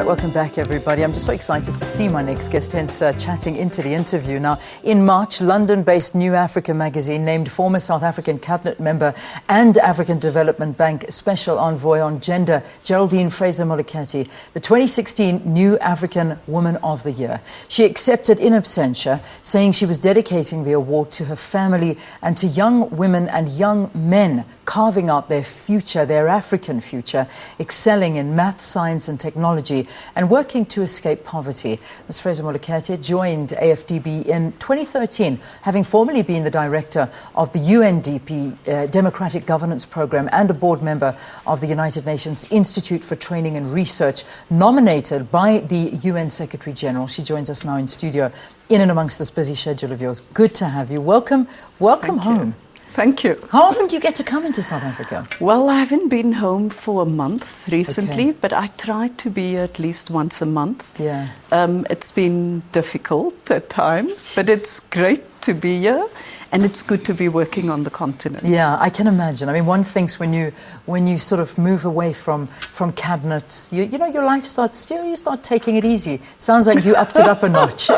right, welcome back, everybody. I'm just so excited to see my next guest, hence chatting into the interview. Now, in March, London-based New Africa magazine named former South African cabinet member and African Development Bank Special Envoy on Gender, Geraldine Fraser-Moleketi, the 2016 New African Woman of the Year. She accepted in absentia, saying she was dedicating the award to her family and to young women and young men carving out their future, their African future, excelling in math, science and technology and working to escape poverty. Ms. Frazer-Moleketi joined AfDB in 2013, having formerly been the director of the UNDP Democratic Governance Programme and a board member of the United Nations Institute for Training and Research, nominated by the UN Secretary General. She joins us now in studio, in and amongst this busy schedule of yours. Good to have you. Welcome home. Thank you. How often do you get to come into South Africa? Well, I haven't been home for a month recently, but I try to be at least once a month. Yeah. It's been difficult at times, but it's great to be here, and it's good to be working on the continent. Yeah, I can imagine. I mean, one thinks when you sort of move away from cabinet, you know, your life starts, you start taking it easy. Sounds like you upped it up a notch.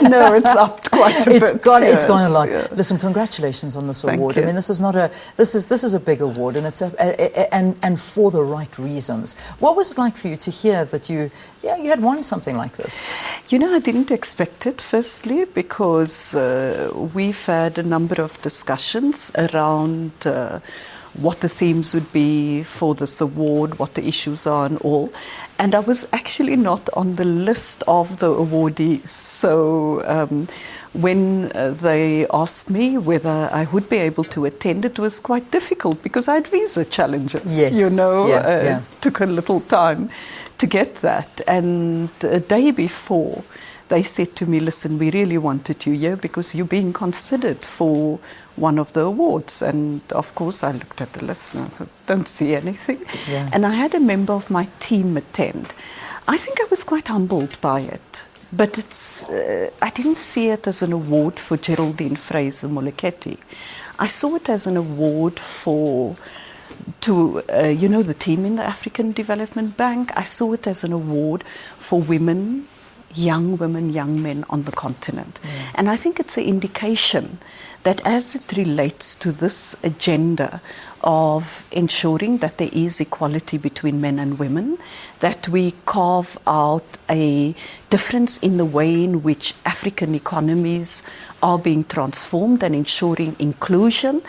No, it's upped quite a bit. It's gone a lot. Yeah. Listen, congratulations on this award. Thank you. I mean, this is a big award, and it's and for the right reasons. What was it like for you to hear that you had won something like this? You know, I didn't expect it, firstly, because we've had a number of discussions around what the themes would be for this award, what the issues are and all. And I was actually not on the list of the awardees. So when they asked me whether I would be able to attend, it was quite difficult because I had visa challenges. Yes. You know, Yeah. took a little time to get that. And a day before, they said to me, listen, we really wanted you here because you're being considered for one of the awards. And of course, I looked at the list and I thought, don't see anything. Yeah. And I had a member of my team attend. I think I was quite humbled by it. But I didn't see it as an award for Geraldine Fraser-Moleketi. I saw it as an award to the team in the African Development Bank. I saw it as an award for women, young men on the continent. Yeah. And I think it's an indication that as it relates to this agenda of ensuring that there is equality between men and women, that we carve out a difference in the way in which African economies are being transformed and ensuring inclusion.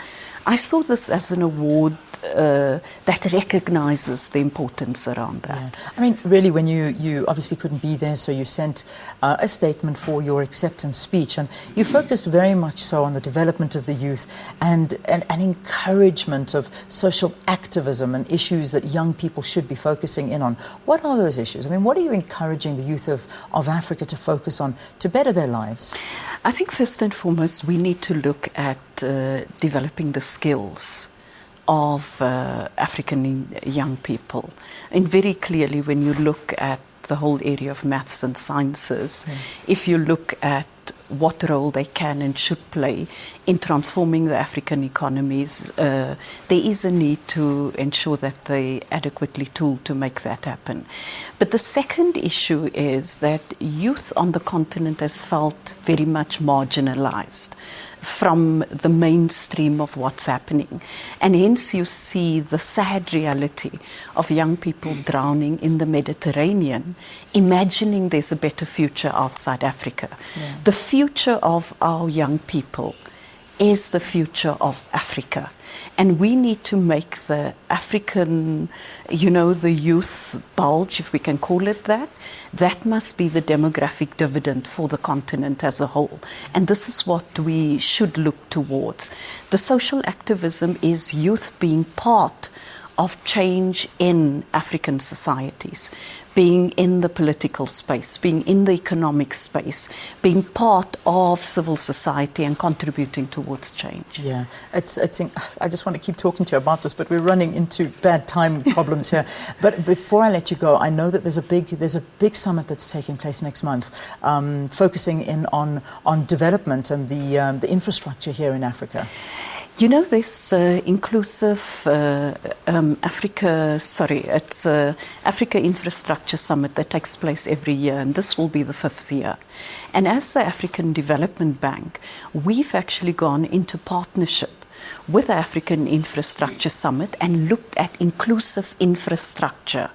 I saw this as an award that recognizes the importance around that. Yeah. I mean, really, when you obviously couldn't be there, so you sent a statement for your acceptance speech, and you focused very much so on the development of the youth and encouragement of social activism and issues that young people should be focusing in on. What are those issues? I mean, what are you encouraging the youth of Africa to focus on to better their lives? I think first and foremost, we need to look at developing the skills of African young people. And very clearly, when you look at the whole area of maths and sciences, if you look at what role they can and should play in transforming the African economies, there is a need to ensure that they adequately tooled to make that happen. But the second issue is that youth on the continent has felt very much marginalized from the mainstream of what's happening. And hence you see the sad reality of young people drowning in the Mediterranean, imagining there's a better future outside Africa. Yeah. The future of our young people is the future of Africa. And we need to make the African, the youth bulge, if we can call it that, that must be the demographic dividend for the continent as a whole. And this is what we should look towards. The social activism is youth being part of change in African societies, being in the political space, being in the economic space, being part of civil society and contributing towards change. Yeah, I just want to keep talking to you about this, but we're running into bad time problems here. But before I let you go, I know that there's a big summit that's taking place next month, focusing in on development and the infrastructure here in Africa. You know, this inclusive Africa Infrastructure Summit that takes place every year, and this will be the 5th year. And as the African Development Bank, we've actually gone into partnership with the African Infrastructure Summit and looked at inclusive infrastructure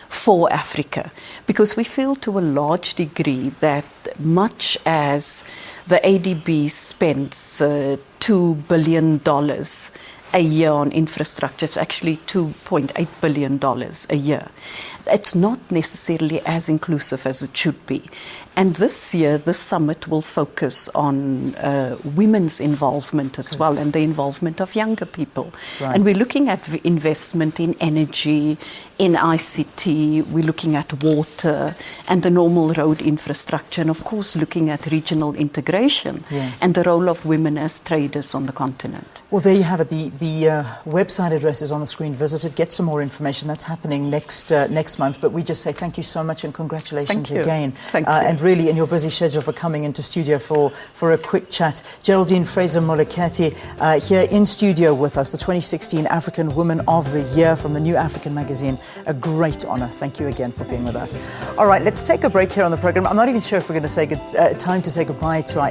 for Africa, because we feel to a large degree that much as the ADB spends $2 billion a year on infrastructure, it's actually $2.8 billion a year. It's not necessarily as inclusive as it should be. And this year, this summit will focus on women's involvement as well, and the involvement of younger people. Right. And we're looking at investment in energy, in ICT, we're looking at water and the normal road infrastructure, and of course looking at regional integration and the role of women as traders on the continent. Well, there you have it. The website address is on the screen. Visit it, get some more information. That's happening next month. But we just say thank you so much and congratulations again. Thank you. And really in your busy schedule for coming into studio for a quick chat. Geraldine Fraser-Moleketi here in studio with us, the 2016 African Woman of the Year from the New African magazine. A great honor. Thank you again for being with us. All right, let's take a break here on the program. I'm not even sure if we're going to say time to say goodbye to our